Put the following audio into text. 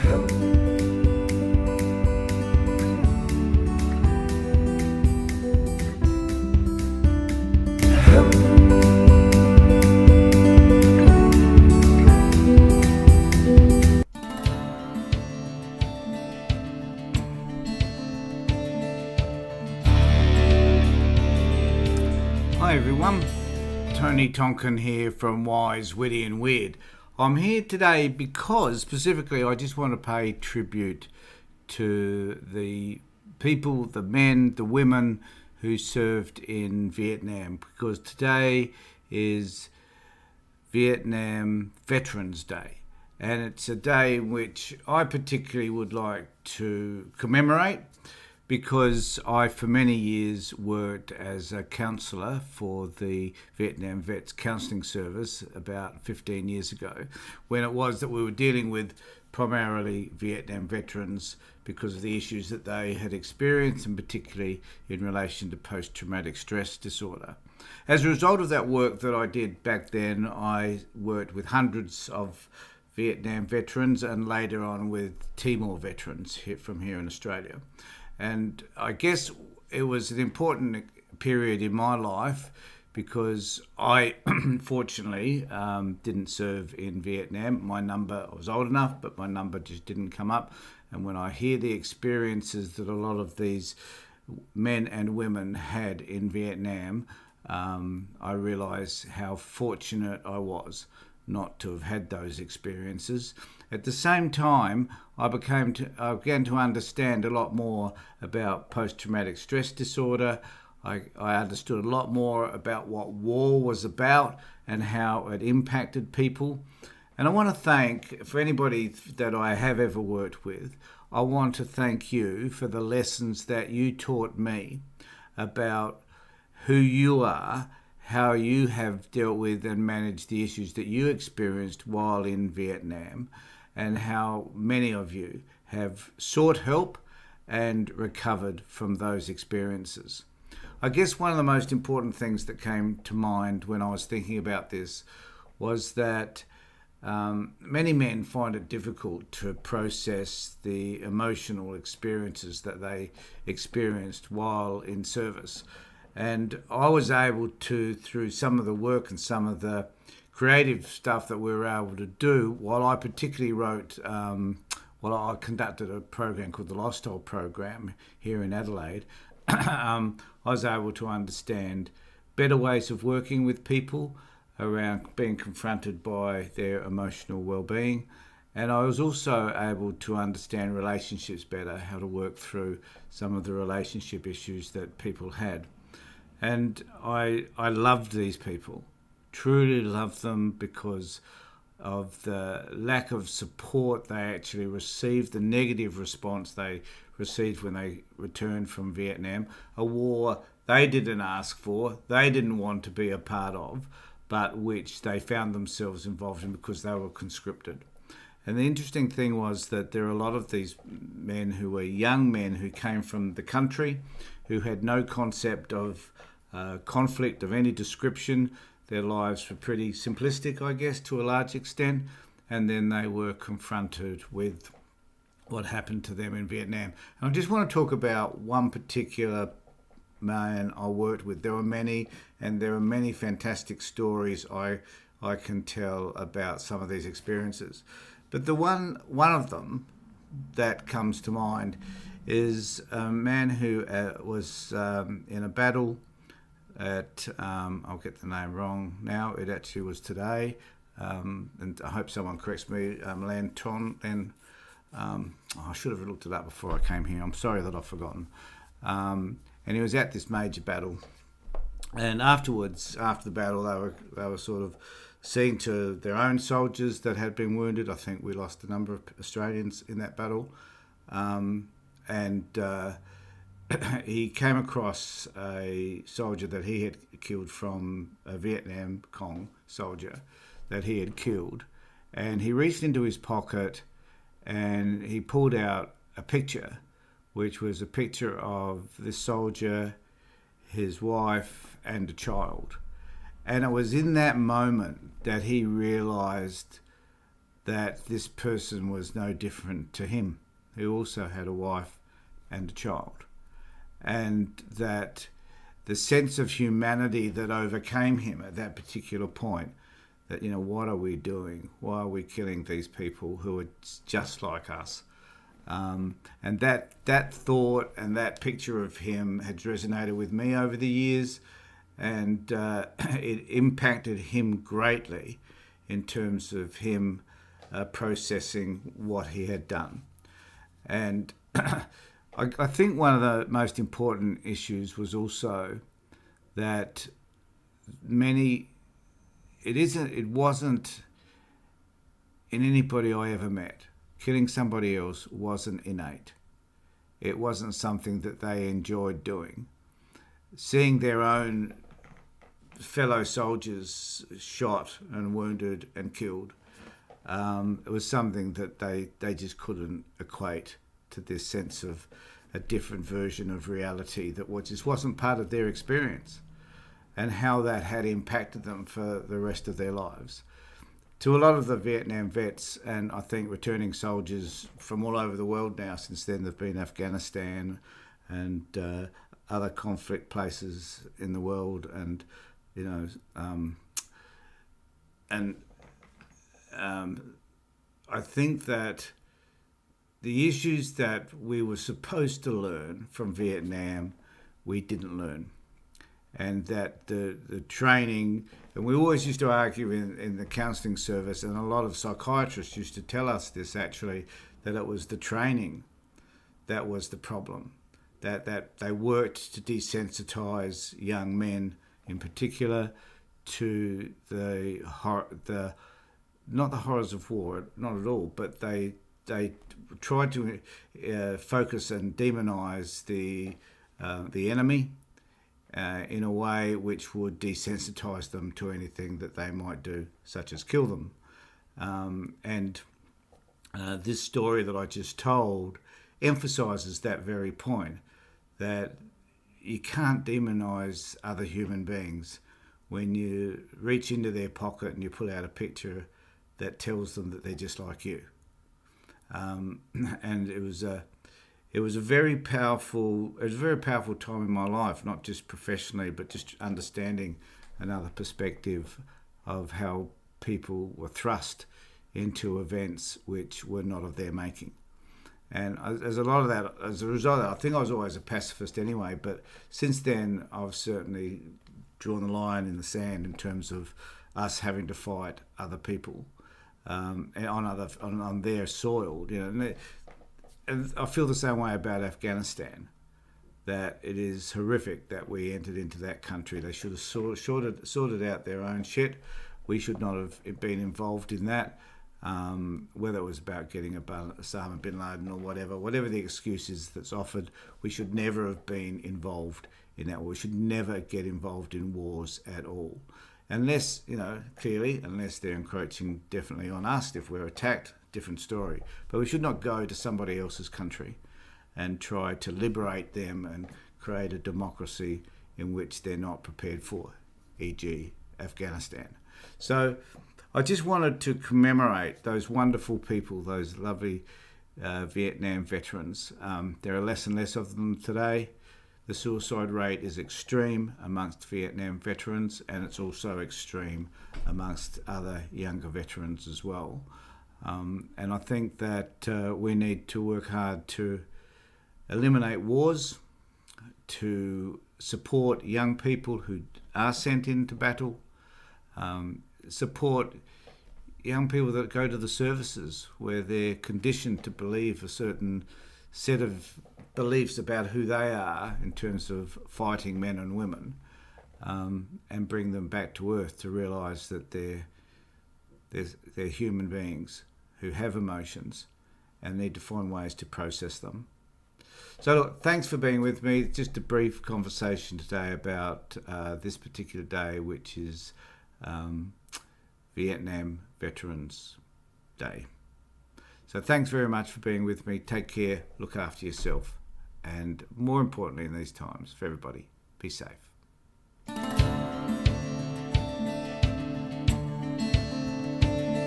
Hi everyone, Tony Tonkin here from Wise, Witty and Weird. I'm here today because specifically I just want to pay tribute to the people, the men, the women who served in Vietnam, because today is Vietnam Veterans Day, and it's a day which I particularly would like to commemorate because I, for many years, worked as a counsellor for the Vietnam Vets Counselling Service about 15 years ago, when it was that we were dealing with primarily Vietnam veterans because of the issues that they had experienced, and particularly in relation to post-traumatic stress disorder. As a result of that work that I did back then, I worked with hundreds of Vietnam veterans and later on with Timor veterans from here in Australia. And I guess it was an important period in my life because I, fortunately, didn't serve in Vietnam. I was old enough, but my number just didn't come up. And when I hear the experiences that a lot of these men and women had in Vietnam, I realise how fortunate I was not to have had those experiences. At the same time, I began to understand a lot more about post-traumatic stress disorder. I understood a lot more about what war was about and how it impacted people. And I want to thank, for anybody that I have ever worked with, I want to thank you for the lessons that you taught me about who you are, how you have dealt with and managed the issues that you experienced while in Vietnam, and how many of you have sought help and recovered from those experiences. I guess one of the most important things that came to mind when I was thinking about this was that many men find it difficult to process the emotional experiences that they experienced while in service. And I was able to, through some of the work and some of the creative stuff that we were able to do, while I particularly I conducted a program called the Lifestyle Program here in Adelaide, I was able to understand better ways of working with people around being confronted by their emotional well-being. And I was also able to understand relationships better, how to work through some of the relationship issues that people had. And I loved these people, truly loved them, because of the lack of support they actually received, the negative response they received when they returned from Vietnam, a war they didn't ask for, they didn't want to be a part of, but which they found themselves involved in because they were conscripted. And the interesting thing was that there are a lot of these men who were young men who came from the country, who had no concept of conflict of any description. Their lives were pretty simplistic, I guess, to a large extent. And then they were confronted with what happened to them in Vietnam. And I just want to talk about one particular man I worked with. There were many, and there are many fantastic stories I can tell about some of these experiences. But the one of them that comes to mind is a man who was in a battle at, I'll get the name wrong now, it actually was today, and I hope someone corrects me, Lan Ton, I should have looked it up before I came here, I'm sorry that I've forgotten. And he was at this major battle, and afterwards, after the battle, they were sort of seeing to their own soldiers that had been wounded. I think we lost a number of Australians in that battle, and he came across a soldier that he had killed from a Vietnam Cong soldier that he had killed, and he reached into his pocket and he pulled out a picture, which was a picture of this soldier, his wife, and a child. And it was in that moment that he realised that this person was no different to him, who also had a wife and a child, and that the sense of humanity that overcame him at that particular point, that, what are we doing? Why are we killing these people who are just like us? And that thought and that picture of him had resonated with me over the years, and it impacted him greatly in terms of him processing what he had done. And I think one of the most important issues was also that it wasn't in anybody I ever met. Killing somebody else wasn't innate. It wasn't something that they enjoyed doing. Seeing their own fellow soldiers shot and wounded and killed, it was something that they just couldn't equate to this sense of a different version of reality that just wasn't part of their experience, and how that had impacted them for the rest of their lives. To a lot of the Vietnam vets, and I think returning soldiers from all over the world now, since then they've been Afghanistan and other conflict places in the world, and I think that the issues that we were supposed to learn from Vietnam, we didn't learn. And that the training, and we always used to argue in the counselling service, and a lot of psychiatrists used to tell us this actually, that it was the training that was the problem, that they worked to desensitise young men in particular to not the horrors of war, not at all, but they tried to focus and demonise the enemy in a way which would desensitise them to anything that they might do, such as kill them. And this story that I just told emphasises that very point, that you can't demonise other human beings when you reach into their pocket and you pull out a picture that tells them that they're just like you. And it was a very powerful time in my life, not just professionally, but just understanding another perspective of how people were thrust into events which were not of their making. And as a result of that, I think I was always a pacifist anyway, but since then I've certainly drawn the line in the sand in terms of us having to fight other people on their soil, and I feel the same way about Afghanistan, that it is horrific that we entered into that country. They should have sorted out their own shit. We should not have been involved in that, whether it was about getting Osama bin Laden or whatever the excuse is that's offered. We should never have been involved in that. We should never get involved in wars at all. Unless, unless they're encroaching definitely on us. If we're attacked, different story. But we should not go to somebody else's country and try to liberate them and create a democracy in which they're not prepared for, e.g. Afghanistan. So I just wanted to commemorate those wonderful people, those lovely Vietnam veterans. There are less and less of them today. The suicide rate is extreme amongst Vietnam veterans, and it's also extreme amongst other younger veterans as well. And I think that we need to work hard to eliminate wars, to support young people who are sent into battle, support young people that go to the services where they're conditioned to believe a certain set of beliefs about who they are in terms of fighting men and women, and bring them back to earth to realise that they're human beings who have emotions and need to find ways to process them. So look, thanks for being with me. Just a brief conversation today about this particular day, which is Vietnam Veterans Day. So thanks very much for being with me. Take care, look after yourself, and more importantly in these times, for everybody, be safe.